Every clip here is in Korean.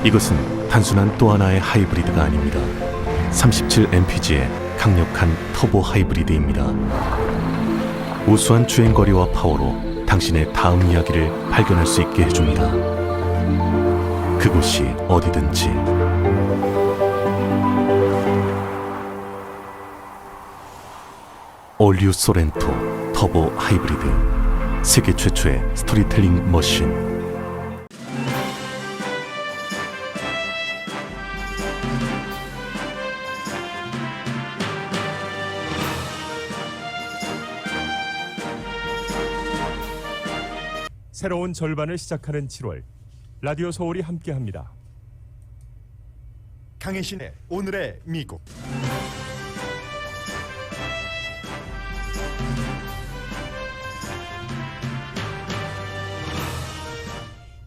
이것은 단순한 또 하나의 하이브리드가 아닙니다. 37mpg의 강력한 터보 하이브리드입니다. 우수한 주행거리와 파워로 당신의 다음 이야기를 발견할 수 있게 해줍니다. 그곳이 어디든지. 올류 소렌토 터보 하이브리드, 세계 최초의 스토리텔링 머신. 새로운 절반을 시작하는 7월, 라디오 서울이 함께합니다. 강혜신의 오늘의 미국.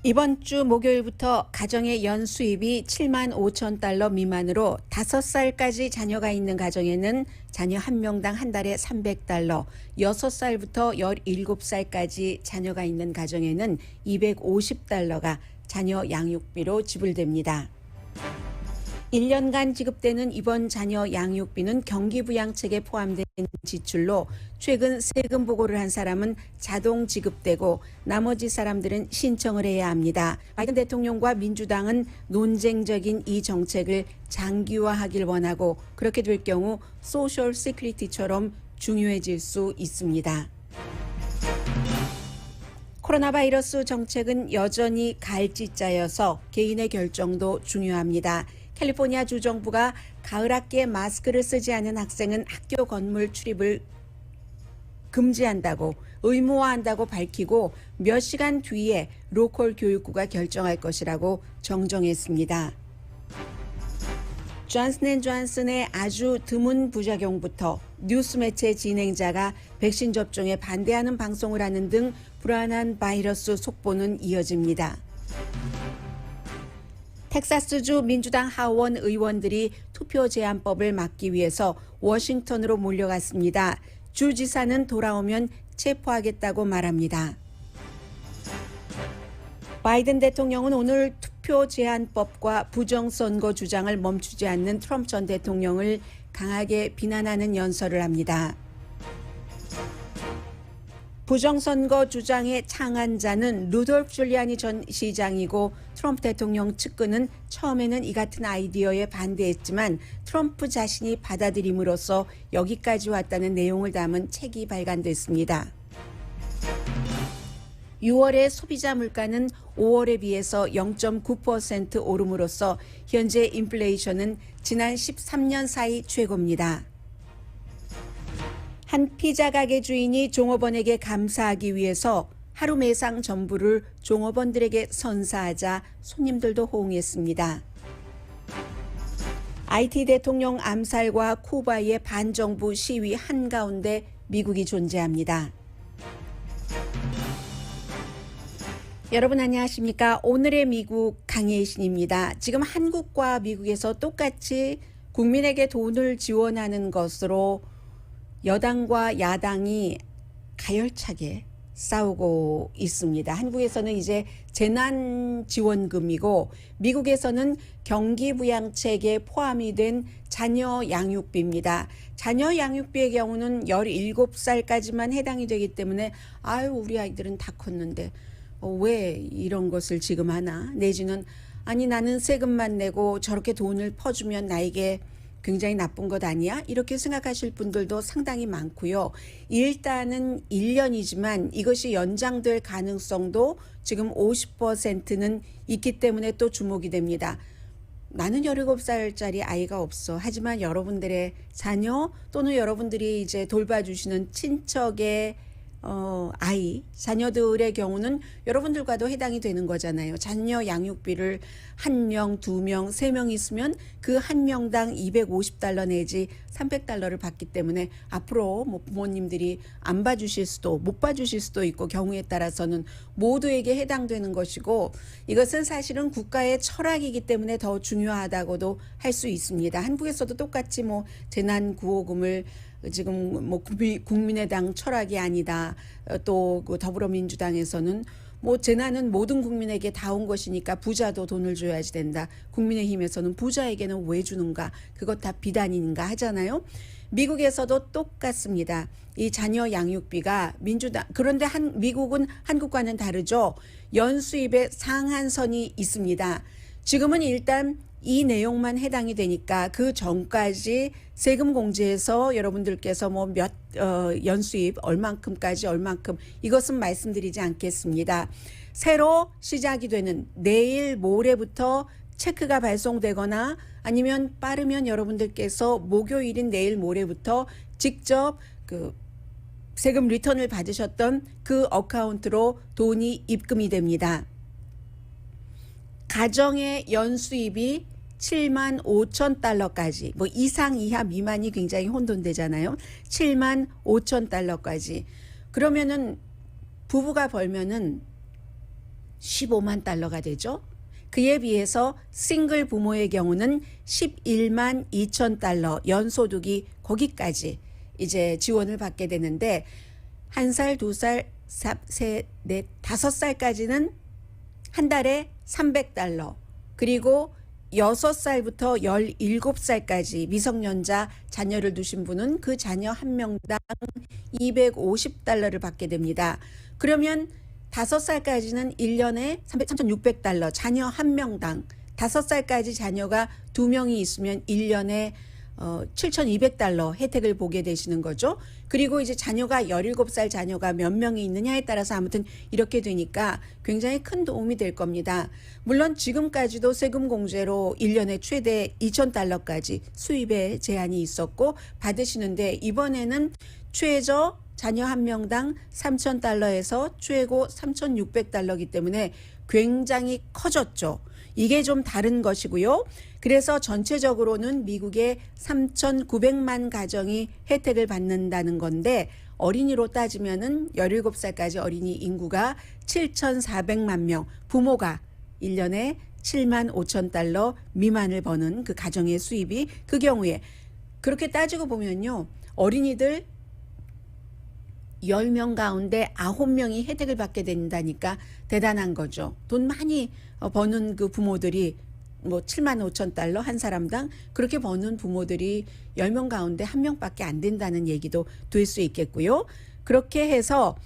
이번 주 목요일부터 가정의 연수입이 7만 5천 달러 미만으로 5살까지 자녀가 있는 가정에는 자녀 한 명당 한 달에 300달러, 6살부터 17살까지 자녀가 있는 가정에는 250달러가 자녀 양육비로 지불됩니다. 1년간 지급되는 이번 자녀 양육비는 경기부양책에 포함된 지출로 최근 세금 보고를 한 사람은 자동 지급되고 나머지 사람들은 신청을 해야 합니다. 바이든 대통령과 민주당은 논쟁적인 이 정책을 장기화하길 원하고 그렇게 될 경우 소셜 시큐리티처럼 중요해질 수 있습니다. 코로나 바이러스 정책은 여전히 갈지자여서 개인의 결정도 중요합니다. 캘리포니아 주정부가 가을 학기에 마스크를 쓰지 않은 학생은 학교 건물 출입을 금지한다고 의무화한다고 밝히고 몇 시간 뒤에 로컬 교육부가 결정할 것이라고 정정했습니다. 존슨앤존슨의 아주 드문 부작용부터 뉴스 매체 진행자가 백신 접종에 반대하는 방송을 하는 등 불안한 바이러스 속보는 이어집니다. 텍사스주 민주당 하원 의원들이 투표 제한법을 막기 위해서 워싱턴으로 몰려갔습니다. 주지사는 돌아오면 체포하겠다고 말합니다. 바이든 대통령은 오늘 투표 제한법과 부정선거 주장을 멈추지 않는 트럼프 전 대통령을 강하게 비난하는 연설을 합니다. 부정선거 주장의 창안자는 루돌프 줄리아니 전 시장이고 트럼프 대통령 측근은 처음에는 이 같은 아이디어에 반대했지만 트럼프 자신이 받아들임으로써 여기까지 왔다는 내용을 담은 책이 발간됐습니다. 6월의 소비자 물가는 5월에 비해서 0.9% 오름으로써 현재 인플레이션은 지난 13년 사이 최고입니다. 한 피자 가게 주인이 종업원에게 감사하기 위해서 하루 매상 전부를 종업원들에게 선사하자 손님들도 호응했습니다. IT 대통령 암살과 쿠바의 반정부 시위 한가운데 미국이 존재합니다. 여러분 안녕하십니까? 오늘의 미국 강혜신입니다. 지금 한국과 미국에서 똑같이 국민에게 돈을 지원하는 것으로 여당과 야당이 가열차게 싸우고 있습니다. 한국에서는 이제 재난지원금이고 미국에서는 경기부양책에 포함이 된 자녀 양육비입니다. 자녀 양육비의 경우는 17살까지만 해당이 되기 때문에 아유 우리 아이들은 다 컸는데 왜 이런 것을 지금 하나? 내지는 아니 나는 세금만 내고 저렇게 돈을 퍼주면 나에게 굉장히 나쁜 것 아니야? 이렇게 생각하실 분들도 상당히 많고요. 일단은 1년이지만 이것이 연장될 가능성도 지금 50%는 있기 때문에 또 주목이 됩니다. 나는 17살짜리 아이가 없어. 하지만 여러분들의 자녀 또는 여러분들이 이제 돌봐주시는 친척의 아이, 자녀들의 경우는 여러분들과도 해당이 되는 거잖아요. 자녀 양육비를 1명, 2명, 3명 있으면 그 1명당 250달러 내지 300달러를 받기 때문에 앞으로 뭐 부모님들이 안 봐주실 수도 못 봐주실 수도 있고 경우에 따라서는 모두에게 해당되는 것이고 이것은 사실은 국가의 철학이기 때문에 더 중요하다고도 할 수 있습니다. 한국에서도 똑같이 뭐 재난구호금을 지금 뭐 국민의당 철학이 아니다. 또 그 더불어민주당에서는 뭐 재난은 모든 국민에게 다 온 것이니까 부자도 돈을 줘야지 된다. 국민의힘에서는 부자에게는 왜 주는가? 그것 다 비단인가 하잖아요. 미국에서도 똑같습니다. 이 자녀 양육비가 민주당 그런데 미국은 한국과는 다르죠. 연수입에 상한선이 있습니다. 지금은 일단 이 내용만 해당이 되니까 그 전까지 세금 공제에서 여러분들께서 뭐 연수입 얼만큼까지 얼만큼 이것은 말씀드리지 않겠습니다. 새로 시작이 되는 내일 모레부터 체크가 발송되거나 아니면 빠르면 여러분들께서 목요일인 내일 모레부터 직접 그 세금 리턴을 받으셨던 그 어카운트로 돈이 입금이 됩니다. 가정의 연수입이 7만 5천 달러까지 뭐 이상 이하 미만이 굉장히 혼돈되잖아요. 7만 5천 달러까지 그러면은 부부가 벌면은 15만 달러가 되죠. 그에 비해서 싱글 부모의 경우는 11만 2천 달러 연소득이 거기까지 이제 지원을 받게 되는데 1살, 2살, 3, 4, 5살까지는 한 달에 300달러 그리고 6살부터 17살까지 미성년자 자녀를 두신 분은 그 자녀 한 명당 250달러를 받게 됩니다. 그러면 5살까지는 1년에 3,600달러 자녀 한 명당 5살까지 자녀가 2명이 있으면 1년에 7,200달러 혜택을 보게 되시는 거죠. 그리고 이제 자녀가 17살 자녀가 몇 명이 있느냐에 따라서 아무튼 이렇게 되니까 굉장히 큰 도움이 될 겁니다. 물론 지금까지도 세금 공제로 1년에 최대 2,000달러까지 수입에 제한이 있었고 받으시는데 이번에는 최저 자녀 한 명당 3,000달러에서 최고 3,600달러이기 때문에 굉장히 커졌죠. 이게 좀 다른 것이고요. 그래서 전체적으로는 미국의 3,900만 가정이 혜택을 받는다는 건데 어린이로 따지면은 17살까지 어린이 인구가 7,400만 명, 부모가 1년에 7만 5천 달러 미만을 버는 그 가정의 수입이 그 경우에 그렇게 따지고 보면요. 어린이들 10명 가운데 9명이 혜택을 받게 된다니까 대단한 거죠. 돈 많이 버는 그 부모들이 뭐 7만 5천 달러 한 사람당 그렇게 버는 부모들이 10명 가운데 1명밖에 안 된다는 얘기도 될 수 있겠고요. 그렇게 해서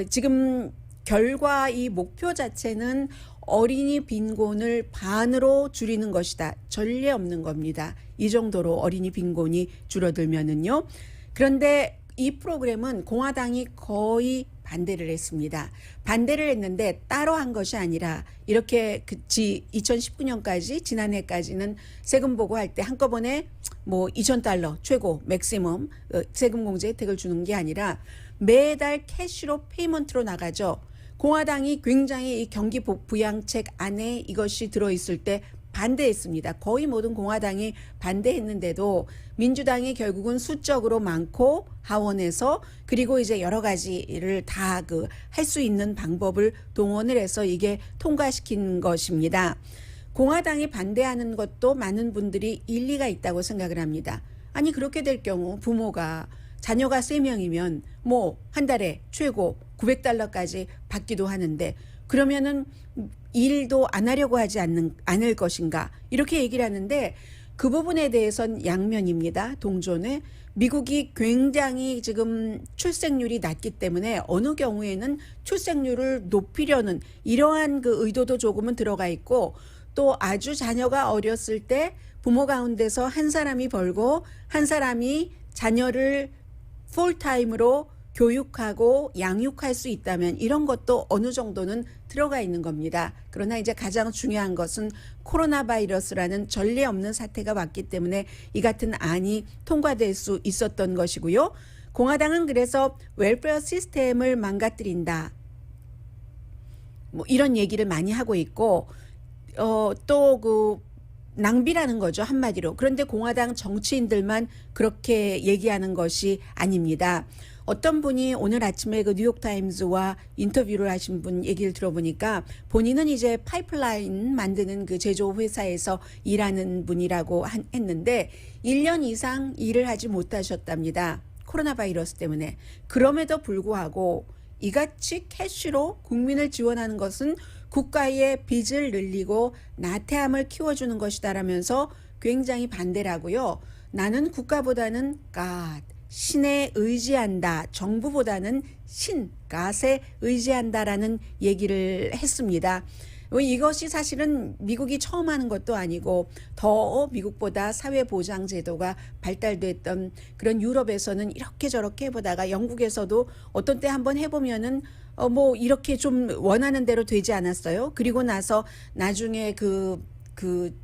지금 결과 이 목표 자체는 어린이 빈곤을 반으로 줄이는 것이다. 전례 없는 겁니다. 이 정도로 어린이 빈곤이 줄어들면은요. 그런데 이 프로그램은 공화당이 거의 반대를 했습니다. 반대를 했는데 따로 한 것이 아니라 이렇게 2019년까지 지난해까지는 세금 보고할 때 한꺼번에 뭐 2,000달러 최고 맥시멈 세금 공제 혜택을 주는 게 아니라 매달 캐시로 페이먼트로 나가죠. 공화당이 굉장히 이 경기 부양책 안에 이것이 들어있을 때 반대했습니다. 거의 모든 공화당이 반대했는데도 민주당이 결국은 수적으로 많고 하원에서 그리고 이제 여러 가지를 다 할 수 있는 방법을 동원을 해서 이게 통과시킨 것입니다. 공화당이 반대하는 것도 많은 분들이 일리가 있다고 생각을 합니다. 아니 그렇게 될 경우 부모가 자녀가 3명이면 뭐 한 달에 최고 900달러까지 받기도 하는데 그러면은 일도 안 하려고 하지 않을 것인가 이렇게 얘기를 하는데 그 부분에 대해선 양면입니다. 동전에 미국이 굉장히 지금 출생률이 낮기 때문에 어느 경우에는 출생률을 높이려는 이러한 그 의도도 조금은 들어가 있고 또 아주 자녀가 어렸을 때 부모 가운데서 한 사람이 벌고 한 사람이 자녀를 풀타임으로 교육하고 양육할 수 있다면 이런 것도 어느 정도는 들어가 있는 겁니다. 그러나 이제 가장 중요한 것은 코로나 바이러스라는 전례 없는 사태가 왔기 때문에 이 같은 안이 통과될 수 있었던 것이고요. 공화당은 그래서 웰페어 시스템을 망가뜨린다. 뭐 이런 얘기를 많이 하고 있고 또 낭비라는 거죠. 한마디로. 그런데 공화당 정치인들만 그렇게 얘기하는 것이 아닙니다. 어떤 분이 오늘 아침에 그 뉴욕타임즈와 인터뷰를 하신 분 얘기를 들어보니까 본인은 이제 파이프라인 만드는 그 제조회사에서 일하는 분이라고 했는데 1년 이상 일을 하지 못하셨답니다. 코로나 바이러스 때문에. 그럼에도 불구하고 이같이 캐시로 국민을 지원하는 것은 국가의 빚을 늘리고 나태함을 키워주는 것이다라면서 굉장히 반대를 하고요. 나는 국가보다는 God, 신에 의지한다. 정부보다는 신, God에 의지한다라는 얘기를 했습니다. 이것이 사실은 미국이 처음 하는 것도 아니고 더 미국보다 사회보장제도가 발달됐던 그런 유럽에서는 이렇게 저렇게 해보다가 영국에서도 어떤 때 한번 해보면은 뭐 이렇게 좀 원하는 대로 되지 않았어요. 그리고 나서 나중에 그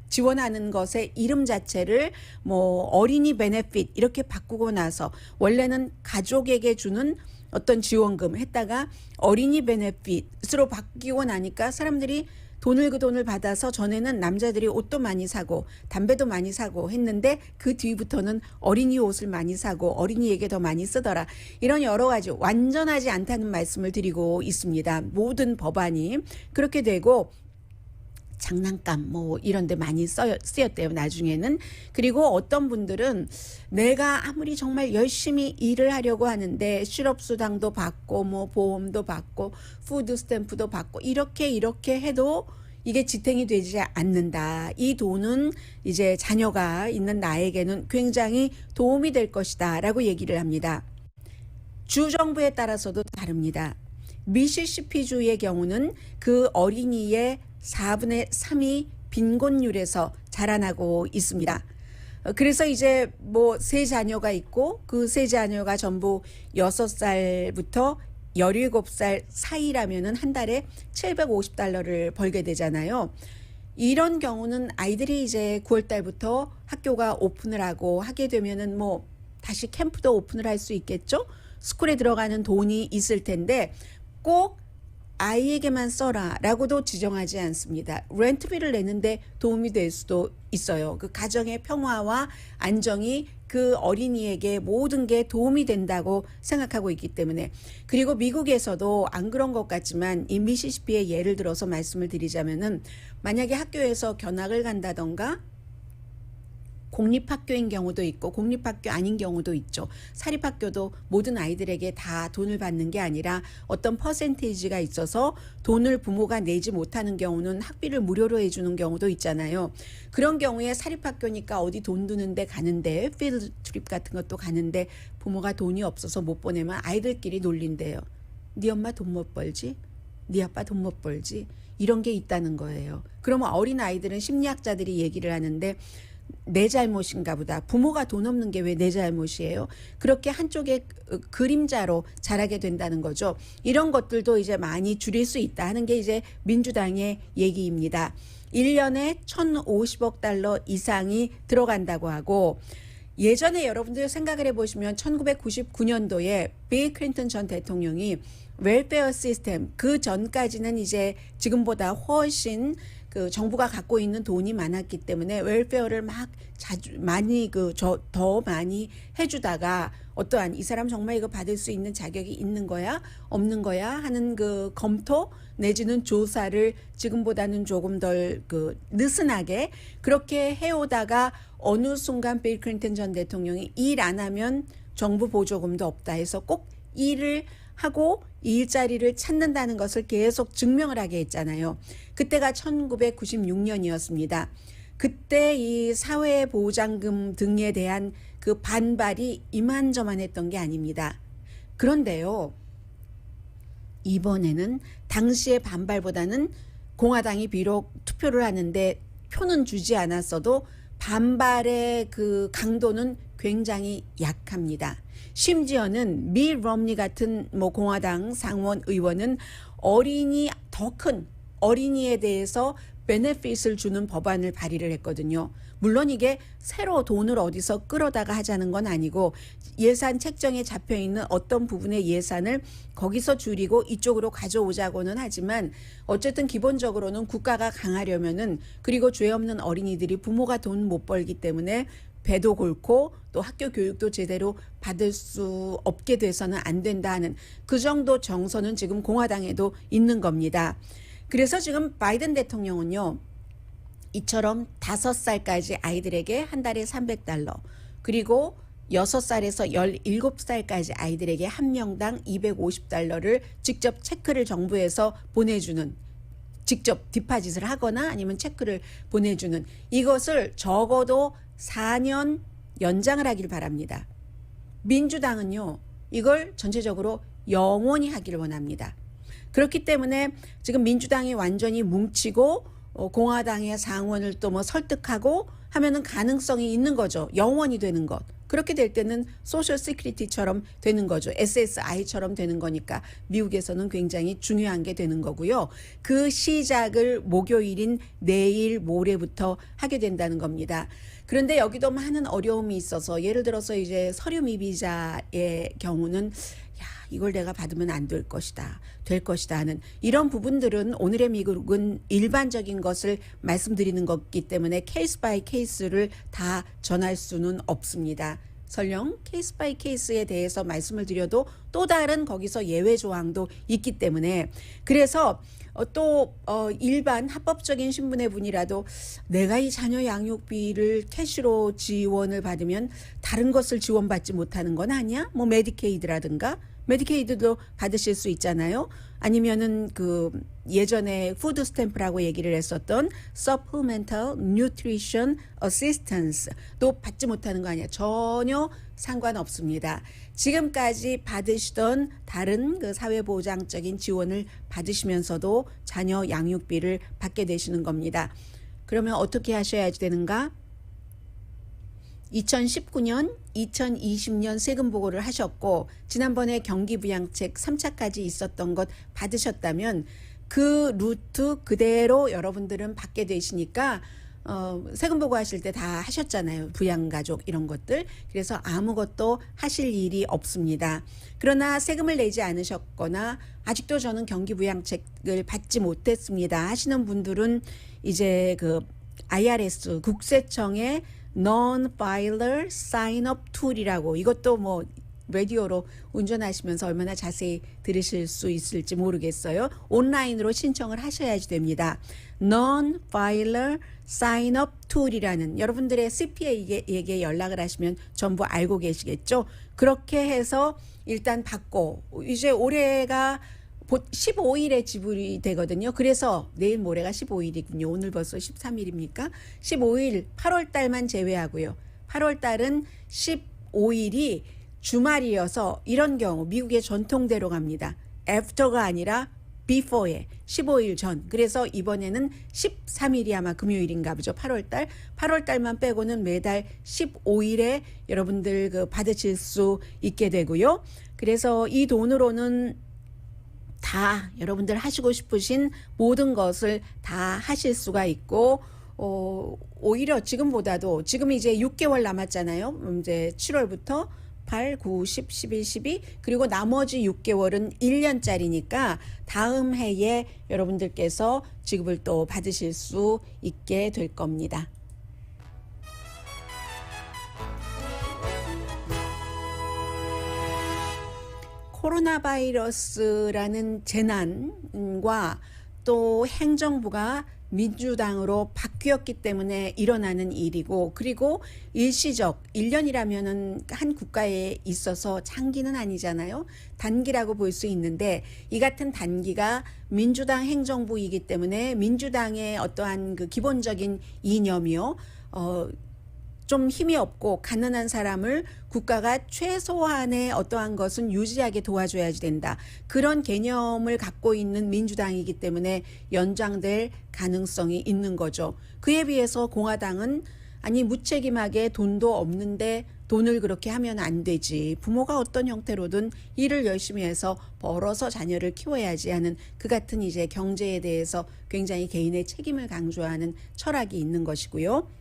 지원하는 것의 이름 자체를 뭐 어린이 베네핏 이렇게 바꾸고 나서 원래는 가족에게 주는 어떤 지원금 했다가 어린이 베네핏으로 바뀌고 나니까 사람들이 돈을 받아서 전에는 남자들이 옷도 많이 사고 담배도 많이 사고 했는데 그 뒤부터는 어린이 옷을 많이 사고 어린이에게 더 많이 쓰더라. 이런 여러 가지 완전하지 않다는 말씀을 드리고 있습니다. 모든 법안이 그렇게 되고 장난감 뭐 이런 데 많이 쓰였대요 나중에는. 그리고 어떤 분들은 내가 아무리 정말 열심히 일을 하려고 하는데 실업수당도 받고 뭐 보험도 받고 푸드 스탬프도 받고 이렇게 해도 이게 지탱이 되지 않는다. 이 돈은 이제 자녀가 있는 나에게는 굉장히 도움이 될 것이다 라고 얘기를 합니다. 주정부에 따라서도 다릅니다. 미시시피주의 경우는 그 어린이의 4분의 3이 빈곤율에서 자라나고 있습니다. 그래서 이제 뭐 세 자녀가 있고 그 세 자녀가 전부 6살부터 17살 사이라면은 한 달에 $750를 벌게 되잖아요. 이런 경우는 아이들이 이제 9월 달부터 학교가 오픈을 하고 하게 되면은 뭐 다시 캠프도 오픈을 할 수 있겠죠. 스쿨에 들어가는 돈이 있을 텐데 꼭 아이에게만 써라 라고도 지정하지 않습니다. 렌트비를 내는데 도움이 될 수도 있어요. 그 가정의 평화와 안정이 그 어린이에게 모든 게 도움이 된다고 생각하고 있기 때문에. 그리고 미국에서도 안 그런 것 같지만 이 미시시피의 예를 들어서 말씀을 드리자면은 만약에 학교에서 견학을 간다던가 공립학교인 경우도 있고 공립학교 아닌 경우도 있죠. 사립학교도 모든 아이들에게 다 돈을 받는 게 아니라 어떤 퍼센테이지가 있어서 돈을 부모가 내지 못하는 경우는 학비를 무료로 해주는 경우도 있잖아요. 그런 경우에 사립학교니까 어디 돈 드는데 가는데 필드 트립 같은 것도 가는데 부모가 돈이 없어서 못 보내면 아이들끼리 놀린대요. 네 엄마 돈 못 벌지? 네 아빠 돈 못 벌지? 이런 게 있다는 거예요. 그러면 어린 아이들은 심리학자들이 얘기를 하는데 내 잘못인가 보다. 부모가 돈 없는 게 왜 내 잘못이에요? 그렇게 한쪽의 그림자로 자라게 된다는 거죠. 이런 것들도 이제 많이 줄일 수 있다 하는 게 이제 민주당의 얘기입니다. 1년에 $1,050억 이상이 들어간다고 하고 예전에 여러분들 생각을 해보시면 1999년도에 빌 클린턴 전 대통령이 웰페어 시스템 그 전까지는 이제 지금보다 훨씬 그 정부가 갖고 있는 돈이 많았기 때문에 웰페어를 막 많이 더 많이 해주다가 어떠한 이 사람 정말 이거 받을 수 있는 자격이 있는 거야 없는 거야 하는 그 검토 내지는 조사를 지금보다는 조금 덜 느슨하게 그렇게 해오다가 어느 순간 빌 클린턴 전 대통령이 일 안 하면 정부 보조금도 없다 해서 꼭 일을 하고 일자리를 찾는다는 것을 계속 증명을 하게 했잖아요. 그때가 1996년이었습니다. 그때 이 사회보장금 등에 대한 그 반발이 이만저만했던 게 아닙니다. 그런데요, 이번에는 당시의 반발보다는 공화당이 비록 투표를 하는데 표는 주지 않았어도 반발의 그 강도는 굉장히 약합니다. 심지어는 밀 럼니 같은 뭐 공화당 상원 의원은 더 큰 어린이에 대해서 베네핏을 주는 법안을 발의를 했거든요. 물론 이게 새로 돈을 어디서 끌어다가 하자는 건 아니고 예산 책정에 잡혀있는 어떤 부분의 예산을 거기서 줄이고 이쪽으로 가져오자고는 하지만 어쨌든 기본적으로는 국가가 강하려면은 그리고 죄 없는 어린이들이 부모가 돈 못 벌기 때문에 배도 골고 또 학교 교육도 제대로 받을 수 없게 돼서는 안 된다 하는 그 정도 정서는 지금 공화당에도 있는 겁니다. 그래서 지금 바이든 대통령은요. 이처럼 5살까지 아이들에게 한 달에 $300 그리고 6살에서 17살까지 아이들에게 한 명당 $250를 직접 체크를 정부에서 보내주는, 직접 디파짓을 하거나 아니면 체크를 보내주는, 이것을 적어도 4년 연장을 하길 바랍니다. 민주당은요, 이걸 전체적으로 영원히 하기를 원합니다. 그렇기 때문에 지금 민주당이 완전히 뭉치고 공화당의 상원을 또 뭐 설득하고 하면은 가능성이 있는 거죠. 영원히 되는 것. 그렇게 될 때는 소셜 시큐리티처럼 되는 거죠. SSI처럼 되는 거니까 미국에서는 굉장히 중요한 게 되는 거고요. 그 시작을 목요일인 내일 모레부터 하게 된다는 겁니다. 그런데 여기도 많은 어려움이 있어서, 예를 들어서 이제 서류 미비자의 경우는 이걸 내가 받으면 안 될 것이다, 될 것이다 하는 이런 부분들은 오늘의 미국은 일반적인 것을 말씀드리는 것이기 때문에 케이스 바이 케이스를 다 전할 수는 없습니다. 설령 케이스 바이 케이스에 대해서 말씀을 드려도 또 다른 거기서 예외 조항도 있기 때문에, 그래서 또 일반 합법적인 신분의 분이라도 내가 이 자녀 양육비를 캐시로 지원을 받으면 다른 것을 지원받지 못하는 건 아니야? 뭐 메디케이드라든가, 메디케이드도 받으실 수 있잖아요. 아니면은 그 예전에 푸드 스탬프라고 얘기를 했었던 Supplemental Nutrition Assistance도 받지 못하는 거 아니야. 전혀 상관없습니다. 지금까지 받으시던 다른 그 사회보장적인 지원을 받으시면서도 자녀 양육비를 받게 되시는 겁니다. 그러면 어떻게 하셔야 되는가? 2019년, 2020년 세금 보고를 하셨고 지난번에 경기부양책 3차까지 있었던 것 받으셨다면 그 루트 그대로 여러분들은 받게 되시니까 세금 보고하실 때 다 하셨잖아요. 부양가족 이런 것들. 그래서 아무것도 하실 일이 없습니다. 그러나 세금을 내지 않으셨거나 아직도 저는 경기부양책을 받지 못했습니다 하시는 분들은 이제 그 IRS 국세청의 Non-Filer Sign-up Tool이라고, 이것도 뭐 라디오로 운전하시면서 얼마나 자세히 들으실 수 있을지 모르겠어요. 온라인으로 신청을 하셔야지 됩니다. Non-Filer Sign-up Tool이라는, 여러분들의 CPA에게 연락을 하시면 전부 알고 계시겠죠. 그렇게 해서 일단 받고, 이제 올해가 15일에 지불이 되거든요. 그래서 내일 모레가 15일이군요. 오늘 벌써 13일입니까? 15일 8월 달만 제외하고요. 8월 달은 15일이 주말이어서 이런 경우 미국의 전통대로 갑니다. after가 아니라 before에 15일 전. 그래서 이번에는 13일이 아마 금요일인가 보죠. 8월 달. 8월 달만 빼고는 매달 15일에 여러분들 그 받으실 수 있게 되고요. 그래서 이 돈으로는 다 여러분들 하시고 싶으신 모든 것을 다 하실 수가 있고, 오히려 지금보다도, 지금 이제 6개월 남았잖아요. 이제 7월부터 8, 9, 10, 11, 12 그리고 나머지 6개월은 1년짜리니까 다음 해에 여러분들께서 지급을 또 받으실 수 있게 될 겁니다. 코로나 바이러스라는 재난과 또 행정부가 민주당으로 바뀌었기 때문에 일어나는 일이고, 그리고 일시적 1년이라면은 한 국가에 있어서 장기는 아니잖아요. 단기라고 볼 수 있는데 이 같은 단기가 민주당 행정부이기 때문에 민주당의 어떠한 그 기본적인 이념이요. 좀 힘이 없고 가난한 사람을 국가가 최소한의 어떠한 것은 유지하게 도와줘야지 된다. 그런 개념을 갖고 있는 민주당이기 때문에 연장될 가능성이 있는 거죠. 그에 비해서 공화당은 아니 무책임하게 돈도 없는데 돈을 그렇게 하면 안 되지. 부모가 어떤 형태로든 일을 열심히 해서 벌어서 자녀를 키워야지 하는 그 같은 이제 경제에 대해서 굉장히 개인의 책임을 강조하는 철학이 있는 것이고요.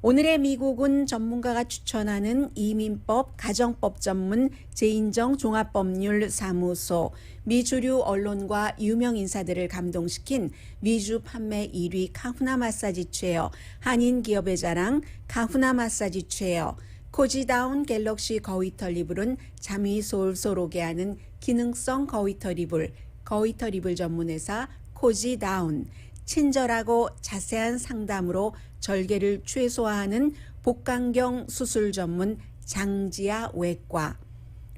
오늘의 미국은 전문가가 추천하는 이민법, 가정법 전문 제인정 종합법률사무소, 미주류 언론과 유명 인사들을 감동시킨 미주 판매 1위 카후나 마사지 체어, 한인 기업의 자랑 카후나 마사지 체어, 코지다운 갤럭시 거위털 이불은 잠이 솔솔 오게 하는 기능성 거위털 이불, 거위털 이불 전문회사 코지다운, 친절하고 자세한 상담으로 절개를 최소화하는 복강경 수술 전문 장지아 외과,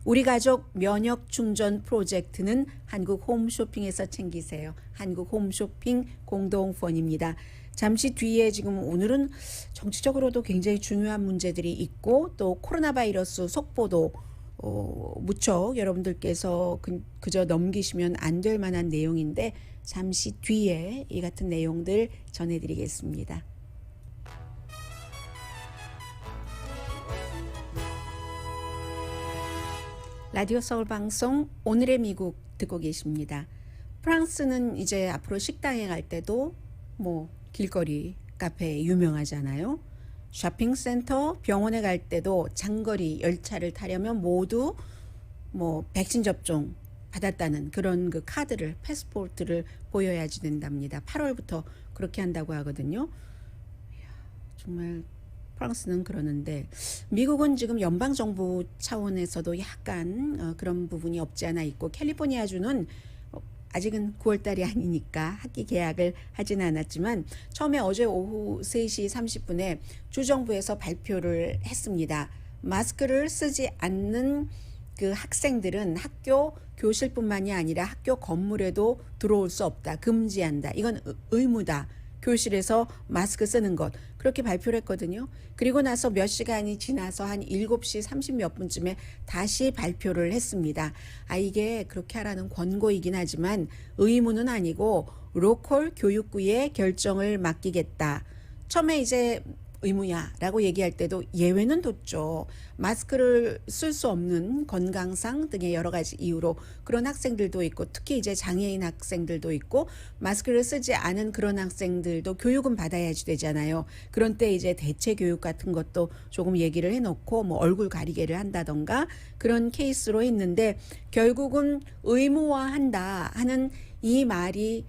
우리 가족 면역 충전 프로젝트는 한국 홈쇼핑에서 챙기세요. 한국 홈쇼핑 공동펀입니다. 잠시 뒤에 지금 오늘은 정치적으로도 굉장히 중요한 문제들이 있고 또 코로나 바이러스 속보도 무척 여러분들께서 그저 넘기시면 안 될 만한 내용인데 잠시 뒤에 이 같은 내용들 전해드리겠습니다. 라디오 서울 방송 오늘의 미국 듣고 계십니다. 프랑스는 이제 앞으로 식당에 갈 때도 뭐 길거리 카페 유명하잖아요. 쇼핑센터, 병원에 갈 때도 장거리 열차를 타려면 모두 뭐 백신 접종 받았다는 그런 그 카드를, 패스포트를 보여야지 된답니다. 8월부터 그렇게 한다고 하거든요. 정말 프랑스는 그러는데 미국은 지금 연방정부 차원에서도 약간 그런 부분이 없지 않아 있고 캘리포니아주는 아직은 9월달이 아니니까 학기 개학을 하지는 않았지만 처음에 어제 오후 3시 30분에 주정부에서 발표를 했습니다. 마스크를 쓰지 않는 그 학생들은 학교 교실뿐만이 아니라 학교 건물에도 들어올 수 없다. 금지한다. 이건 의무다. 교실에서 마스크 쓰는 것. 그렇게 발표를 했거든요. 그리고 나서 몇 시간이 지나서 한 7시 30 몇 분쯤에 다시 발표를 했습니다. 이게 그렇게 하라는 권고이긴 하지만 의무는 아니고 로컬 교육부의 결정을 맡기겠다. 처음에 이제 의무야라고 얘기할 때도 예외는 뒀죠. 마스크를 쓸 수 없는 건강상 등의 여러 가지 이유로 그런 학생들도 있고 특히 이제 장애인 학생들도 있고 마스크를 쓰지 않은 그런 학생들도 교육은 받아야지 되잖아요. 그런 때 이제 대체 교육 같은 것도 조금 얘기를 해놓고 뭐 얼굴 가리개를 한다던가 그런 케이스로 했는데 결국은 의무화한다 하는 이 말이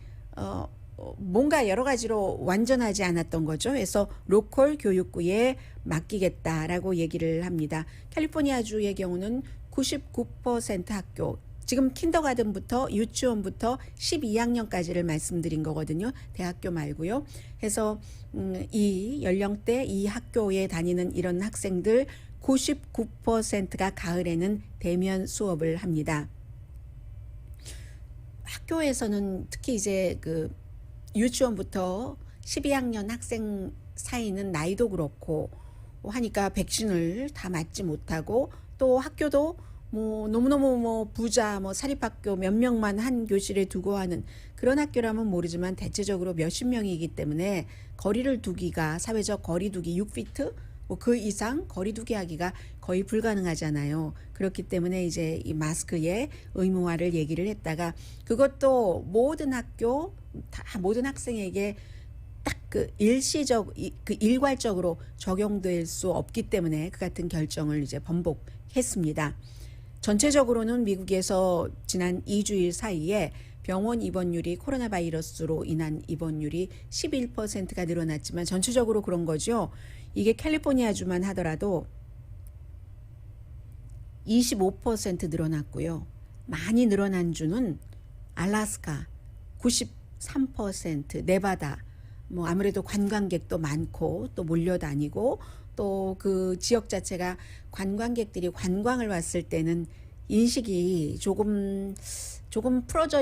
뭔가 여러 가지로 완전하지 않았던 거죠. 그래서 로컬 교육부에 맡기겠다라고 얘기를 합니다. 캘리포니아주의 경우는 99% 학교, 지금 킨더가든부터 유치원부터 12학년까지를 말씀드린 거거든요. 대학교 말고요. 해서 이 연령대 이 학교에 다니는 이런 학생들 99%가 가을에는 대면 수업을 합니다. 학교에서는 특히 이제 그 유치원부터 12학년 학생 사이는 나이도 그렇고 하니까 백신을 다 맞지 못하고 또 학교도 뭐 너무너무 뭐 부자 뭐 사립학교 몇 명만 한 교실에 두고 하는 그런 학교라면 모르지만 대체적으로 몇십 명이기 때문에 거리를 두기가 사회적 거리 두기 6피트 뭐 그 이상 거리 두기 하기가 거의 불가능하잖아요. 그렇기 때문에 이제 이 마스크의 의무화를 얘기를 했다가 그것도 모든 학교 다 모든 학생에게 딱 그 일괄적으로 적용될 수 없기 때문에 그 같은 결정을 이제 번복했습니다. 전체적으로는 미국에서 지난 2주일 사이에 병원 입원율이 코로나 바이러스로 인한 입원율이 11%가 늘어났지만 전체적으로 그런 거죠. 이게 캘리포니아주만 하더라도 25% 늘어났고요. 많이 늘어난 주는 알래스카 93%, 네바다 뭐 아무래도 관광객도 많고 또 몰려다니고 또 그 지역 자체가 관광객들이 관광을 왔을 때는 인식이 조금 풀어져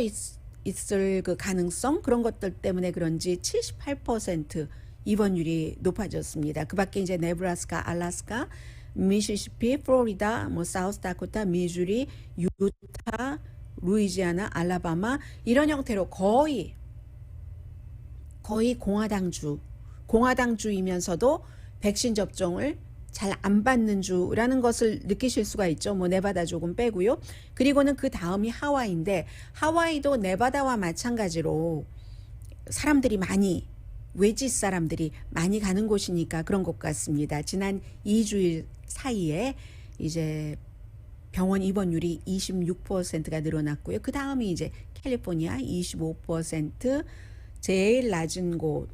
있을 그 가능성 그런 것들 때문에 그런지 78% 입원율이 높아졌습니다. 그 밖에 이제 네브라스카, 알래스카, 미시시피, 플로리다, 뭐 사우스다코타, 미주리, 유타, 루이지아나, 알라바마 이런 형태로 거의 공화당주이면서도 백신 접종을 잘 안 받는 주라는 것을 느끼실 수가 있죠. 뭐 네바다 조금 빼고요. 그리고는 그 다음이 하와이인데 하와이도 네바다와 마찬가지로 사람들이 많이 외지 사람들이 많이 가는 곳이니까 그런 것 같습니다. 지난 2주일 사이에 이제 병원 입원율이 26%가 늘어났고요. 그 다음이 이제 캘리포니아 25%, 제일 낮은 곳,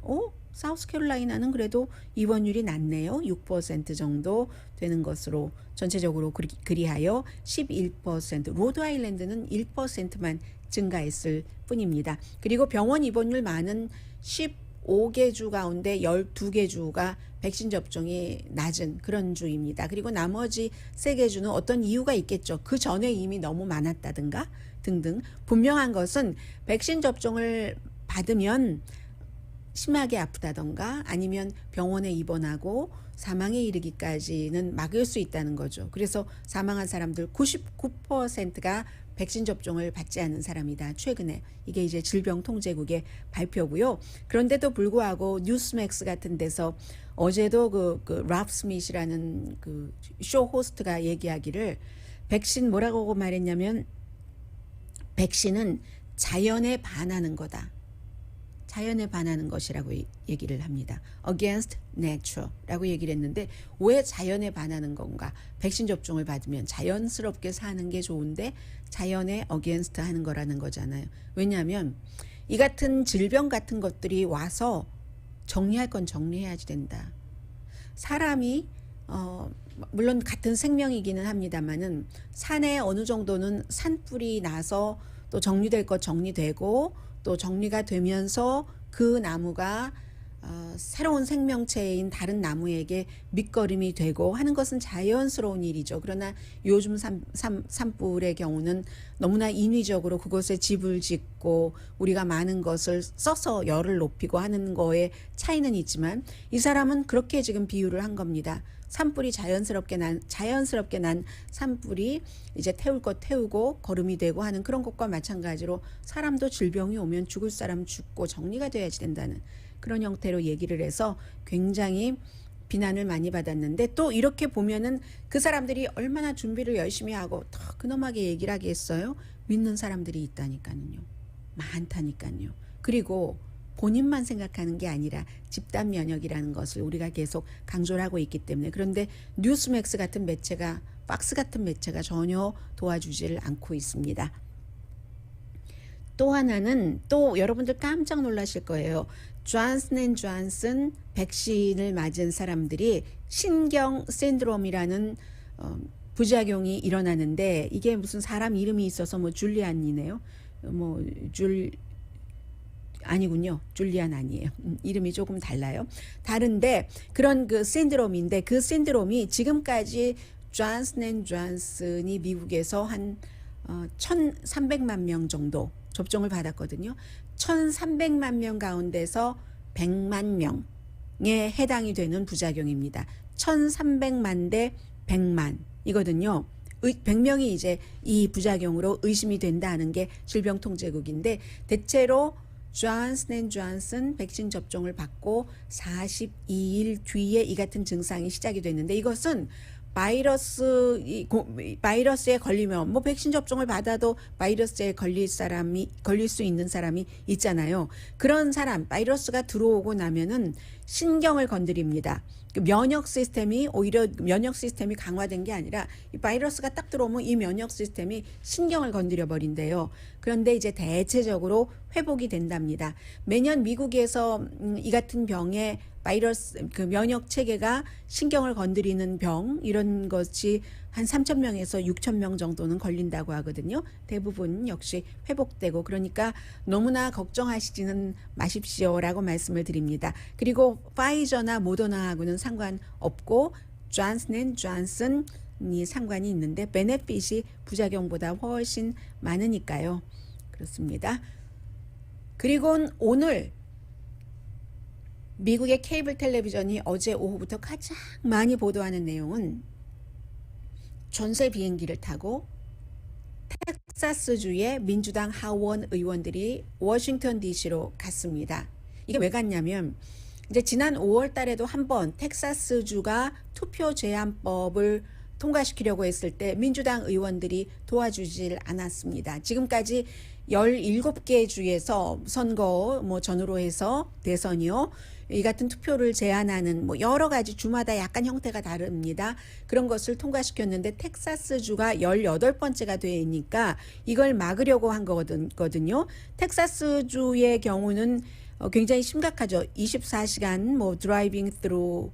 사우스캐롤라이나는 그래도 입원율이 낮네요. 6% 정도 되는 것으로 전체적으로 그리하여 11%, 로드아일랜드는 1%만 증가했을 뿐입니다. 그리고 병원 입원율 많은 5개 주 가운데 12개 주가 백신 접종이 낮은 그런 주입니다. 그리고 나머지 3개 주는 어떤 이유가 있겠죠. 그 전에 이미 너무 많았다든가 등등. 분명한 것은 백신 접종을 받으면 심하게 아프다던가 아니면 병원에 입원하고 사망에 이르기까지는 막을 수 있다는 거죠. 그래서 사망한 사람들 99%가 백신 접종을 받지 않는 사람이다. 최근에 이게 이제 질병통제국의 발표고요. 그런데도 불구하고 뉴스맥스 같은 데서 어제도 그 랍 스미스라는 그 쇼 호스트가 얘기하기를 백신 뭐라고 말했냐면 백신은 자연에 반하는 거다. 자연에 반하는 것이라고 얘기를 합니다. Against nature라고 얘기를 했는데 왜 자연에 반하는 건가? 백신 접종을 받으면 자연스럽게 사는 게 좋은데 자연에 against 하는 거라는 거잖아요. 왜냐하면 이 같은 질병 같은 것들이 와서 정리할 건 정리해야지 된다. 사람이 물론 같은 생명이기는 합니다만은 산에 어느 정도는 산불이 나서 또 정리될 것 정리되고 또 정리가 되면서 그 나무가 새로운 생명체인 다른 나무에게 밑거름이 되고 하는 것은 자연스러운 일이죠. 그러나 요즘 산불의 경우는 너무나 인위적으로 그곳에 집을 짓고 우리가 많은 것을 써서 열을 높이고 하는 거에 차이는 있지만 이 사람은 그렇게 지금 비유를 한 겁니다. 산불이 자연스럽게 난 산불이 이제 태울 것 태우고 거름이 되고 하는 그런 것과 마찬가지로 사람도 질병이 오면 죽을 사람 죽고 정리가 돼야지 된다는 그런 형태로 얘기를 해서 굉장히 비난을 많이 받았는데 또 이렇게 보면은 그 사람들이 얼마나 준비를 열심히 하고 더 근엄하게 얘기를 하겠어요? 믿는 사람들이 있다니까요. 많다니까요. 그리고 본인만 생각하는 게 아니라 집단 면역이라는 것을 우리가 계속 강조를 하고 있기 때문에 그런데 뉴스맥스 같은 매체가 박스 같은 매체가 전혀 도와주지를 않고 있습니다. 또 하나는 또 여러분들 깜짝 놀라실 거예요. 존슨앤존슨 백신을 맞은 사람들이 신경 신드롬이라는 부작용이 일어나는데 이게 무슨 사람 이름이 있어서 뭐 줄리안이네요. 아니군요. 줄리안 아니에요. 이름이 조금 달라요. 다른데 그런 그 신드롬인데 그 신드롬이 지금까지 존슨앤존슨이 미국에서 한 1,300만 명 정도 접종을 받았거든요. 1,300만 명 가운데서 100만 명에 해당이 되는 부작용입니다. 1,300만 대 100만 이거든요. 100명이 이제 이 부작용으로 의심이 된다는 게 질병통제국인데 대체로 존슨앤존슨 백신 접종을 받고 42일 뒤에 이 같은 증상이 시작이 됐는데 이것은 바이러스에 걸리면 뭐 백신 접종을 받아도 바이러스에 걸릴 수 있는 사람이 있잖아요. 그런 사람 바이러스가 들어오고 나면은 신경을 건드립니다. 면역 시스템이 강화된 게 아니라 이 바이러스가 딱 들어오면 이 면역 시스템이 신경을 건드려 버린대요. 그런데 이제 대체적으로 회복이 된답니다. 매년 미국에서 이 같은 병에 바이러스 그 면역 체계가 신경을 건드리는 병 이런 것이 한 3,000명에서 6,000명 정도는 걸린다고 하거든요. 대부분 역시 회복되고 그러니까 너무나 걱정하시지는 마십시오라고 말씀을 드립니다. 그리고 파이저나 모더나하고는 상관없고 존슨앤존슨이 상관이 있는데 베네핏이 부작용보다 훨씬 많으니까요. 그렇습니다. 그리고 오늘 미국의 케이블 텔레비전이 어제 오후부터 가장 많이 보도하는 내용은 전세 비행기를 타고 텍사스주의 민주당 하원 의원들이 워싱턴 DC로 갔습니다. 이게 왜 갔냐면 이제 지난 5월 달에도 한번 텍사스주가 투표 제한법을 통과시키려고 했을 때 민주당 의원들이 도와주질 않았습니다. 지금까지 17개 주에서 선거 전후로 해서 대선이요. 이 같은 투표를 제한하는 여러 가지 주마다 약간 형태가 다릅니다. 그런 것을 통과시켰는데 텍사스주가 18번째가 되니까 이걸 막으려고 한 거거든요. 텍사스주의 경우는 굉장히 심각하죠. 24시간 드라이빙 스루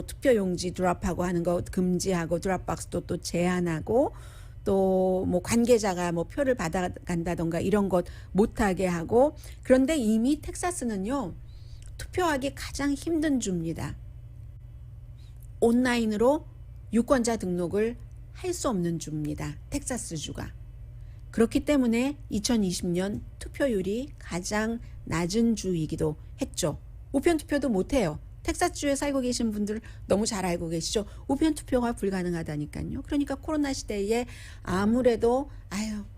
투표용지 드랍하고 하는 거 금지하고 드랍박스도 또 제한하고 또 관계자가 표를 받아간다던가 이런 것 못하게 하고 그런데 이미 텍사스는요. 투표하기 가장 힘든 주입니다. 온라인으로 유권자 등록을 할 수 없는 주입니다. 텍사스주가. 그렇기 때문에 2020년 투표율이 가장 낮은 주이기도 했죠. 우편투표도 못해요. 텍사스주에 살고 계신 분들 너무 잘 알고 계시죠. 우편투표가 불가능하다니까요. 그러니까 코로나 시대에 아무래도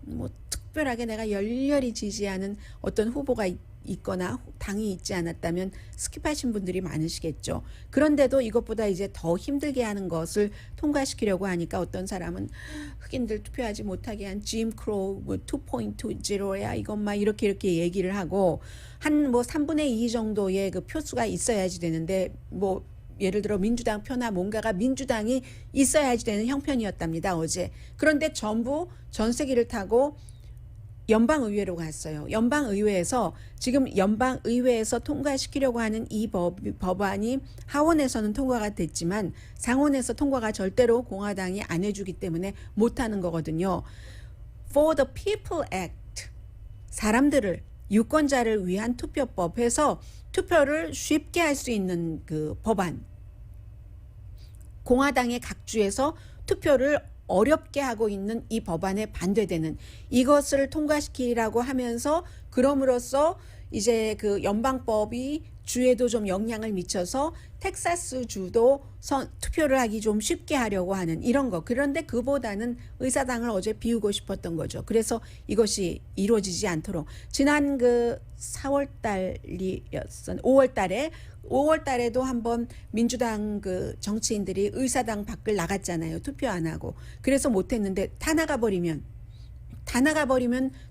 뭐 특별하게 내가 열렬히 지지하는 어떤 후보가 있거나 당이 있지 않았다면 스킵하신 분들이 많으시겠죠. 그런데도 이것보다 이제 더 힘들게 하는 것을 통과시키려고 하니까 어떤 사람은 흑인들 투표하지 못하게 한 짐 크로우 2.20야 이것 막 이렇게 얘기를 하고 한 뭐 3분의 2 정도의 그 표수가 있어야지 되는데 뭐 예를 들어 민주당 표나 뭔가가 민주당이 있어야지 되는 형편이었답니다. 어제. 그런데 전부 전세기를 타고 연방의회로 갔어요. 연방의회에서 지금 연방의회에서 통과시키려고 하는 이 법안이 하원에서는 통과가 됐지만 상원에서 통과가 절대로 공화당이 안 해주기 때문에 못하는 거거든요. For the People Act, 사람들을 유권자를 위한 투표법 해서 투표를 쉽게 할 수 있는 그 법안. 공화당의 각 주에서 투표를 어렵게 하고 있는 이 법안에 반대되는 이것을 통과시키라고 하면서 그럼으로써 이제 그 연방법이 주에도 좀 영향을 미쳐서 텍사스 주도 투표를 하기 좀 쉽게 하려고 하는 이런 거. 그런데 그보다는 의사당을 어제 비우고 싶었던 거죠. 그래서 이것이 이루어지지 않도록 지난 그 4월 달이었던 5월 달에도 한번 민주당 그 정치인들이 의사당 밖을 나갔잖아요. 투표 안 하고. 그래서 못했는데 다 나가버리면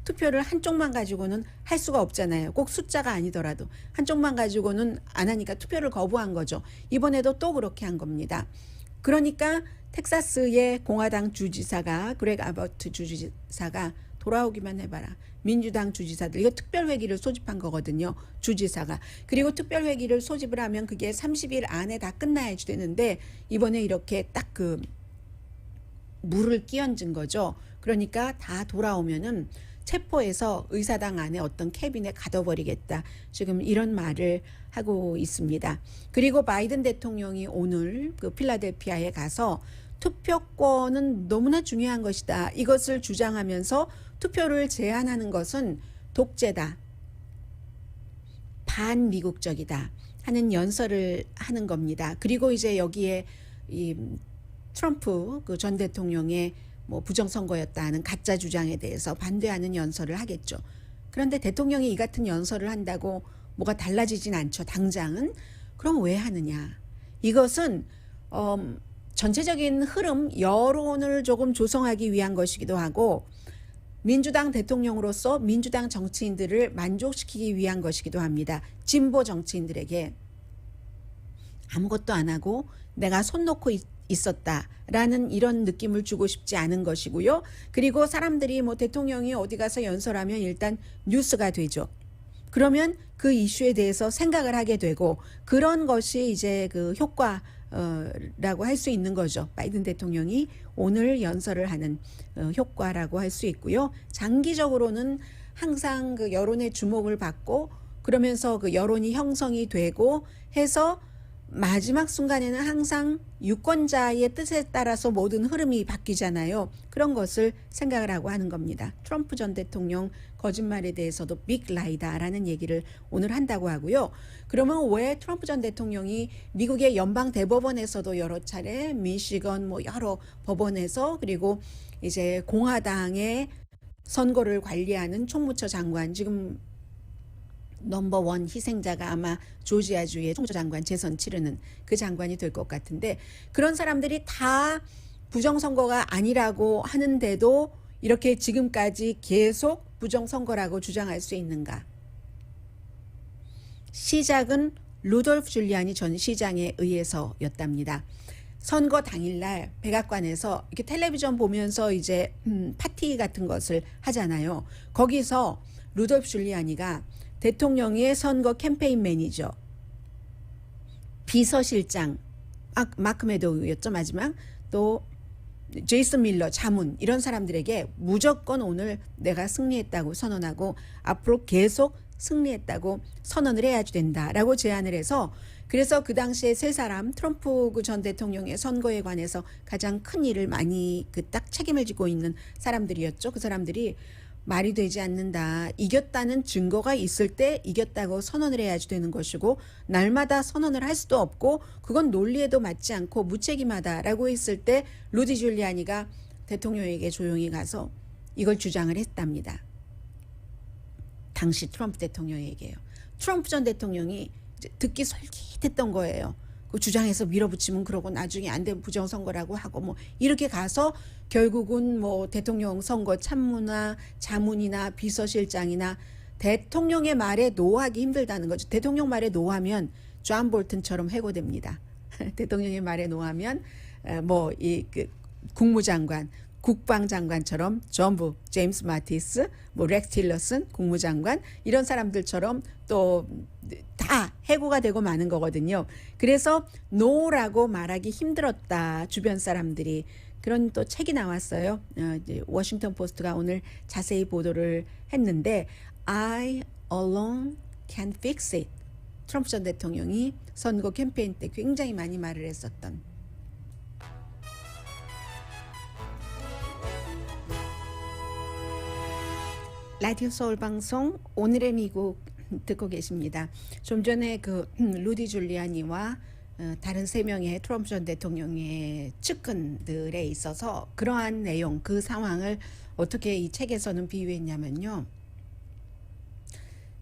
투표를 한쪽만 가지고는 할 수가 없잖아요. 꼭 숫자가 아니더라도 한쪽만 가지고는 안 하니까 투표를 거부한 거죠. 이번에도 또 그렇게 한 겁니다. 그러니까 텍사스의 공화당 주지사가 그렉 아버트 주지사가 돌아오기만 해봐라. 민주당 주지사들 이거 특별회기를 소집한 거거든요. 주지사가. 그리고 특별회기를 소집을 하면 그게 30일 안에 다 끝나야지 되는데 이번에 이렇게 딱 그 물을 끼얹은 거죠. 그러니까 다 돌아오면은 체포해서 의사당 안에 어떤 캐빈에 가둬버리겠다. 지금 이런 말을 하고 있습니다. 그리고 바이든 대통령이 오늘 그 필라델피아에 가서 투표권은 너무나 중요한 것이다. 이것을 주장하면서 투표를 제한하는 것은 독재다. 반미국적이다. 하는 연설을 하는 겁니다. 그리고 이제 여기에 이 트럼프 그 전 대통령의 뭐 부정선거였다 하는 가짜 주장에 대해서 반대하는 연설을 하겠죠. 그런데 대통령이 이 같은 연설을 한다고 뭐가 달라지진 않죠. 당장은. 그럼 왜 하느냐. 이것은 전체적인 흐름, 여론을 조금 조성하기 위한 것이기도 하고 민주당 대통령으로서 민주당 정치인들을 만족시키기 위한 것이기도 합니다. 진보 정치인들에게 아무것도 안 하고 내가 손 놓고 있었다라는 이런 느낌을 주고 싶지 않은 것이고요. 그리고 사람들이 뭐 대통령이 어디 가서 연설하면 일단 뉴스가 되죠. 그러면 그 이슈에 대해서 생각을 하게 되고 그런 것이 이제 그 효과라고 할 수 있는 거죠. 바이든 대통령이 오늘 연설을 하는 효과라고 할 수 있고요. 장기적으로는 항상 그 여론의 주목을 받고 그러면서 그 여론이 형성이 되고 해서 마지막 순간에는 항상 유권자의 뜻에 따라서 모든 흐름이 바뀌잖아요. 그런 것을 생각을 하고 하는 겁니다. 트럼프 전 대통령 거짓말에 대해서도 빅 라이다라는 얘기를 오늘 한다고 하고요. 그러면 왜 트럼프 전 대통령이 미국의 연방 대법원에서도 여러 차례 미시건 뭐 여러 법원에서 그리고 이제 공화당의 선거를 관리하는 총무처 장관 지금 넘버원 희생자가 아마 조지아주의 총무처 장관 재선 치르는 그 장관이 될 것 같은데 그런 사람들이 다 부정선거가 아니라고 하는데도 이렇게 지금까지 계속 부정선거라고 주장할 수 있는가? 시작은 루돌프 줄리아니 전 시장에 의해서였답니다. 선거 당일날 백악관에서 이렇게 텔레비전 보면서 이제 파티 같은 것을 하잖아요. 거기서 루돌프 줄리아니가 대통령의 선거 캠페인 매니저, 비서실장, 마크 메도우였죠 마지막, 또 제이슨 밀러, 자문 이런 사람들에게 무조건 오늘 내가 승리했다고 선언하고 앞으로 계속 승리했다고 선언을 해야 된다라고 제안을 해서 그래서 그 당시에 세 사람 트럼프 그 전 대통령의 선거에 관해서 가장 큰 일을 많이 그 딱 책임을 지고 있는 사람들이었죠. 그 사람들이 말이 되지 않는다. 이겼다는 증거가 있을 때 이겼다고 선언을 해야지 되는 것이고 날마다 선언을 할 수도 없고 그건 논리에도 맞지 않고 무책임하다라고 했을 때 루디 줄리아니가 대통령에게 조용히 가서 이걸 주장을 했답니다. 당시 트럼프 대통령에게요. 트럼프 전 대통령이 듣기 솔깃했던 거예요. 그 주장해서 밀어붙이면 그러고 나중에 안 되면 부정선거라고 하고 뭐 이렇게 가서 결국은 뭐 대통령 선거 참모나 자문이나 비서실장이나 대통령의 말에 노하기 힘들다는 거죠. 대통령 말에 노하면 존 볼튼처럼 해고됩니다. 대통령의 말에 노하면 뭐 이 그 국무장관 국방장관처럼 전부 제임스 마티스, 뭐 렉스 틸러슨 국무장관 이런 사람들처럼 또 다 해고가 되고 마는 거거든요. 그래서 노라고 말하기 힘들었다. 주변 사람들이. 그런 또 책이 나왔어요. 이제 워싱턴 포스트가 오늘 자세히 보도를 했는데 I alone can fix it. 트럼프 전 대통령이 선거 캠페인 때 굉장히 많이 말을 했었던 라디오 서울 방송 오늘의 미국 듣고 계십니다. 좀 전에 그 루디 줄리아니와 다른 3명의 트럼프 전 대통령의 측근들에 있어서 그러한 내용, 그 상황을 어떻게 이 책에서는 비유했냐면요.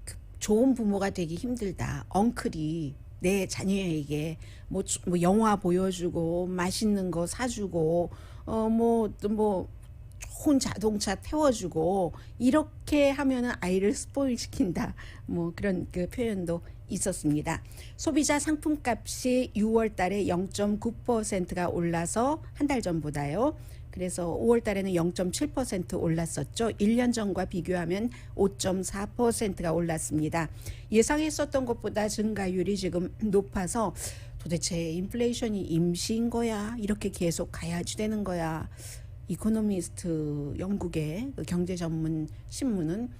그 좋은 부모가 되기 힘들다. 엉클이 내 자녀에게 뭐 영화 보여주고 맛있는 거 사주고 좋은 자동차 태워주고 이렇게 하면은 아이를 스포일 시킨다. 뭐 그런 그 표현도 있었습니다. 소비자 상품값이 6월 달에 0.9%가 올라서 한 달 전보다요. 그래서 5월 달에는 0.7% 올랐었죠. 1년 전과 비교하면 5.4%가 올랐습니다. 예상했었던 것보다 증가율이 지금 높아서 도대체 인플레이션이 임시인 거야? 이렇게 계속 가야지 되는 거야? 이코노미스트 영국의 그 경제 전문 신문은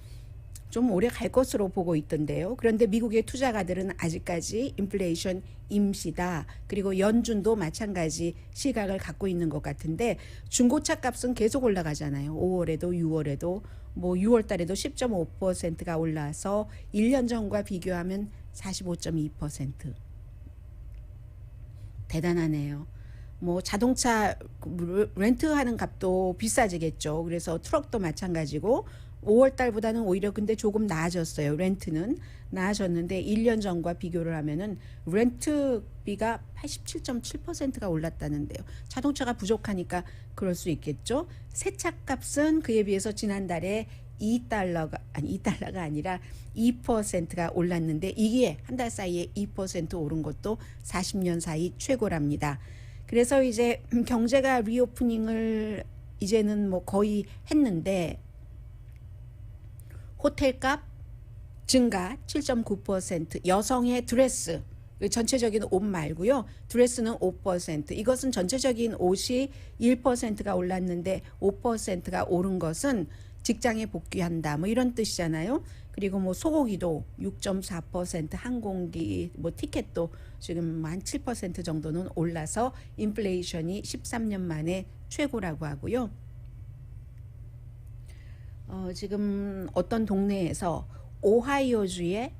좀 오래 갈 것으로 보고 있던데요. 그런데 미국의 투자가들은 아직까지 인플레이션 임시다. 그리고 연준도 마찬가지 시각을 갖고 있는 것 같은데 중고차 값은 계속 올라가잖아요. 5월에도 6월에도 뭐 6월 달에도 10.5%가 올라서 1년 전과 비교하면 45.2%. 대단하네요. 뭐 자동차 렌트하는 값도 비싸지겠죠. 그래서 트럭도 마찬가지고 5월 달보다는 오히려 근데 조금 나아졌어요. 렌트는 나아졌는데 1년 전과 비교를 하면은 렌트비가 87.7%가 올랐다는데요. 자동차가 부족하니까 그럴 수 있겠죠. 세차 값은 그에 비해서 지난달에 2달러가 아니라 2%가 올랐는데 이게 한 달 사이에 2% 오른 것도 40년 사이 최고랍니다. 그래서 이제 경제가 리오프닝을 이제는 뭐 거의 했는데 호텔값 증가 7.9%, 여성의 드레스 전체적인 옷 말고요. 드레스는 5%. 이것은 전체적인 옷이 1%가 올랐는데 5%가 오른 것은 직장에 복귀한다. 뭐 이런 뜻이잖아요. 그리고 뭐 소고기도 6.4%, 항공기 뭐 티켓도 지금 한 7% 정도는 올라서 인플레이션이 13년 만에 최고라고 하고요. 지금 어떤 동네에서 오하이오주의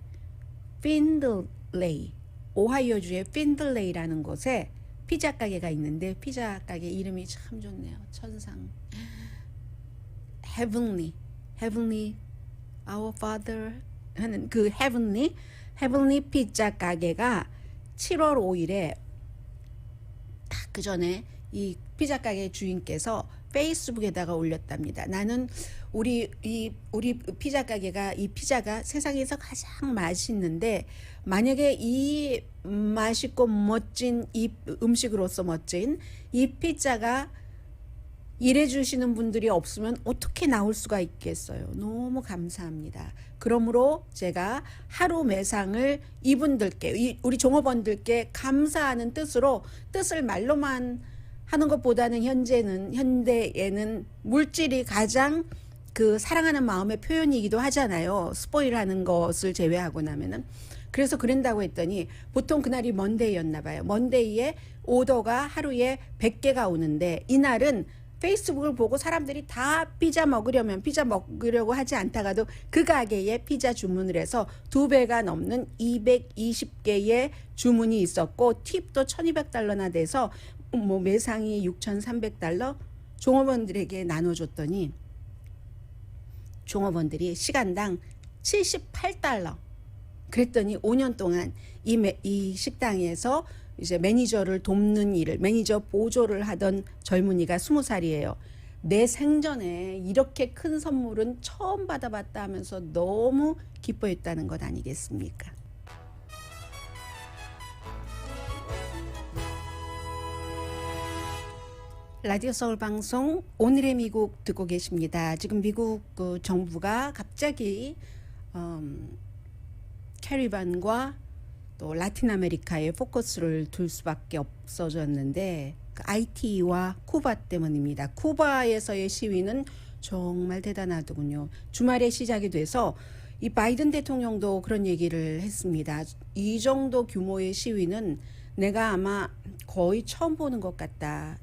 핀들레이라는 곳에 피자 가게가 있는데 피자 가게 이름이 참 좋네요. 천상 Heavenly Our Father 하는 그 Heavenly 피자 가게가 7월 5일에 딱 그 전에 이 피자 가게 주인께서 페이스북에다가 올렸답니다. 나는 우리 피자 가게가 이 피자가 세상에서 가장 맛있는데 만약에 이 맛있고 멋진 이 음식으로서 멋진 이 피자가 일해주시는 분들이 없으면 어떻게 나올 수가 있겠어요. 너무 감사합니다. 그러므로 제가 하루 매상을 이분들께 우리 종업원들께 감사하는 뜻으로 뜻을 말로만 하는 것보다는 현대에는 물질이 가장 그 사랑하는 마음의 표현이기도 하잖아요. 스포일하는 것을 제외하고 나면은. 그래서 그런다고 했더니 보통 그날이 먼데이였나 봐요. 먼데이에 오더가 하루에 100개가 오는데 이날은 페이스북을 보고 사람들이 다 피자 먹으려고 하지 않다가도 그 가게에 피자 주문을 해서 2배가 넘는 220개의 주문이 있었고 팁도 $1200나 돼서 뭐 매상이 $6300 종업원들에게 나눠줬더니 종업원들이 시간당 $78. 그랬더니 5년 동안 이 식당에서 이제 매니저를 돕는 일을, 매니저 보조를 하던 젊은이가 20살이에요. 내 생전에 이렇게 큰 선물은 처음 받아봤다 하면서 너무 기뻐했다는 것 아니겠습니까? 라디오 서울 방송 오늘의 미국 듣고 계십니다. 지금 미국 그 정부가 갑자기 캐리반과 또 라틴 아메리카에 포커스를 둘 수밖에 없어졌는데 그 IT와 쿠바 때문입니다. 쿠바에서의 시위는 정말 대단하더군요. 주말에 시작이 돼서 이 바이든 대통령도 그런 얘기를 했습니다. 이 정도 규모의 시위는 내가 아마 거의 처음 보는 것 같다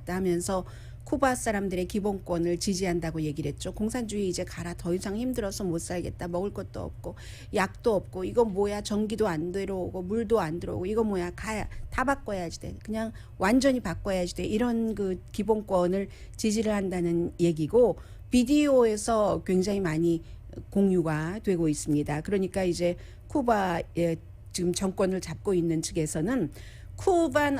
하면서 쿠바 사람들의 기본권을 지지한다고 얘기를 했죠. 공산주의 이제 가라. 더 이상 힘들어서 못 살겠다. 먹을 것도 없고 약도 없고 이거 뭐야. 전기도 안 들어오고 물도 안 들어오고 이거 뭐야. 가야 다 바꿔야지 돼. 그냥 완전히 바꿔야지 돼. 이런 그 기본권을 지지를 한다는 얘기고 비디오에서 굉장히 많이 공유가 되고 있습니다. 그러니까 이제 쿠바에 지금 정권을 잡고 있는 측에서는 쿠반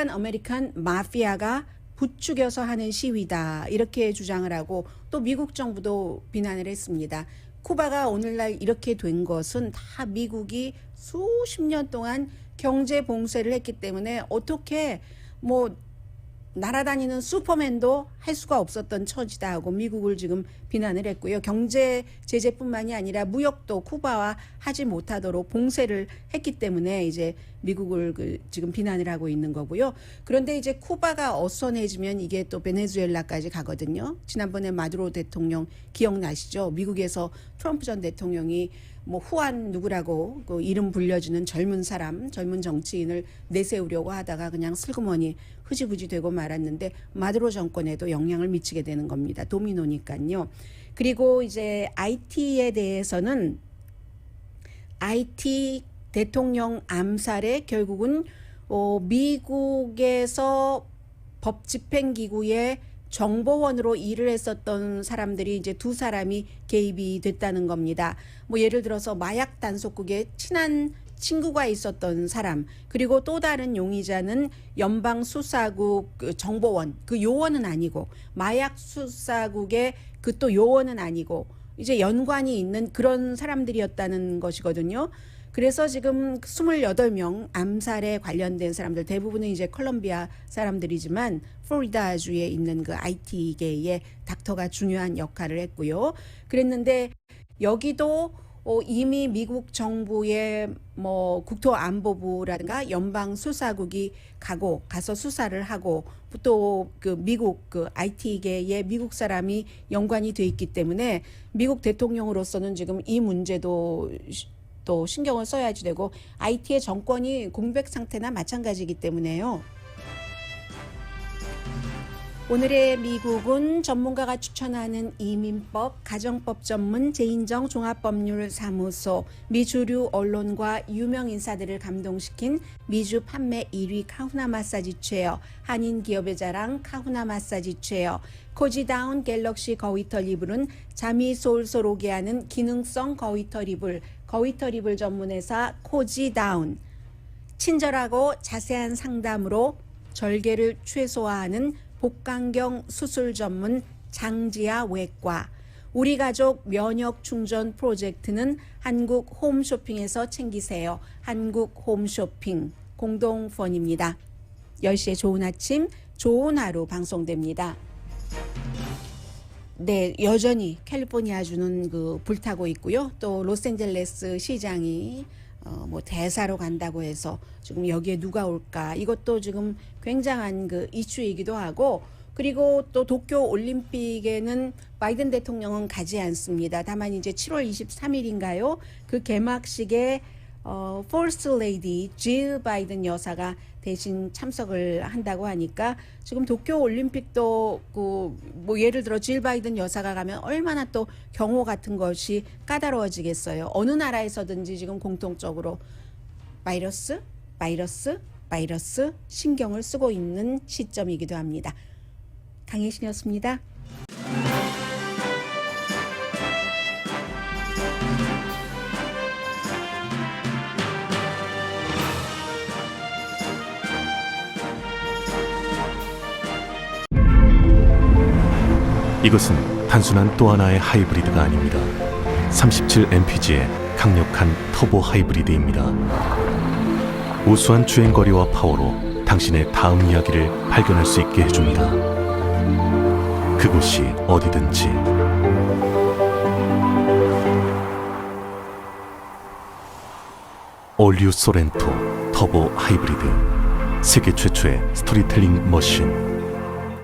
아메리칸 마피아가 부추겨서 하는 시위다 이렇게 주장을 하고 또 미국 정부도 비난을 했습니다. 쿠바가 오늘날 이렇게 된 것은 다 미국이 수십 년 동안 경제 봉쇄를 했기 때문에 어떻게 뭐 날아다니는 슈퍼맨도 할 수가 없었던 처지다 하고 미국을 지금 비난을 했고요. 경제 제재뿐만이 아니라 무역도 쿠바와 하지 못하도록 봉쇄를 했기 때문에 이제 미국을 지금 비난을 하고 있는 거고요. 그런데 이제 쿠바가 어선해지면 이게 또 베네수엘라까지 가거든요. 지난번에 마두로 대통령 기억나시죠? 미국에서 트럼프 전 대통령이 뭐 후안 누구라고 그 이름 불려주는 젊은 정치인을 내세우려고 하다가 그냥 슬그머니 흐지부지 되고 말았는데 마두로 정권에도 영향을 미치게 되는 겁니다. 도미노니까요. 그리고 이제 IT에 대해서는 IT 대통령 암살에 결국은 미국에서 법집행기구의 정보원으로 일을 했었던 사람들이 이제 2사람이 개입이 됐다는 겁니다. 뭐 예를 들어서 마약 단속국에 친한 친구가 있었던 사람, 그리고 또 다른 용의자는 연방수사국 그 정보원, 그 요원은 아니고 마약 수사국의 그 또 요원은 아니고 이제 연관이 있는 그런 사람들이었다는 것이거든요. 그래서 지금 28명 암살에 관련된 사람들 대부분은 이제 콜롬비아 사람들이지만 플로리다주에 있는 그 IT계의 닥터가 중요한 역할을 했고요. 그랬는데 여기도 이미 미국 정부의 뭐 국토안보부라든가 연방수사국이 가서 수사를 하고 또 그 미국 그 IT계의 미국 사람이 연관이 돼 있기 때문에 미국 대통령으로서는 지금 이 문제도 또 신경을 써야지 되고 IT의 정권이 공백 상태나 마찬가지이기 때문에요. 오늘의 미국은 전문가가 추천하는 이민법, 가정법 전문 제인정 종합법률사무소, 미주류 언론과 유명 인사들을 감동시킨 미주 판매 1위 카후나 마사지 체어, 한인 기업의 자랑 카후나 마사지 체어, 코지다운 갤럭시 거위털 이불은 잠이 솔솔 오게 하는 기능성 거위털 이불, 거위털 이불 전문회사 코지다운, 친절하고 자세한 상담으로 절개를 최소화하는 복강경 수술 전문 장지아 외과, 우리 가족 면역 충전 프로젝트는 한국 홈쇼핑에서 챙기세요. 한국 홈쇼핑 공동펀입니다. 10시에 좋은 아침, 좋은 하루 방송됩니다. 네, 여전히 캘리포니아주는 그 불타고 있고요. 또 로스앤젤레스 시장이 뭐 대사로 간다고 해서 지금 여기에 누가 올까 이것도 지금 굉장한 그 이슈이기도 하고 그리고 또 도쿄 올림픽에는 바이든 대통령은 가지 않습니다. 다만 이제 7월 23일인가요? 그 개막식에 퍼스트 레이디 질 바이든 여사가 대신 참석을 한다고 하니까 지금 도쿄 올림픽도 뭐 예를 들어 질 바이든 여사가 가면 얼마나 또 경호 같은 것이 까다로워지겠어요. 어느 나라에서든지 지금 공통적으로 바이러스 신경을 쓰고 있는 시점이기도 합니다. 강혜신이었습니다. 이것은 단순한 또 하나의 하이브리드가 아닙니다. 37mpg의 강력한 터보 하이브리드입니다. 우수한 주행거리와 파워로 당신의 다음 이야기를 발견할 수 있게 해줍니다. 그곳이 어디든지. 올류 소렌토 터보 하이브리드, 세계 최초의 스토리텔링 머신.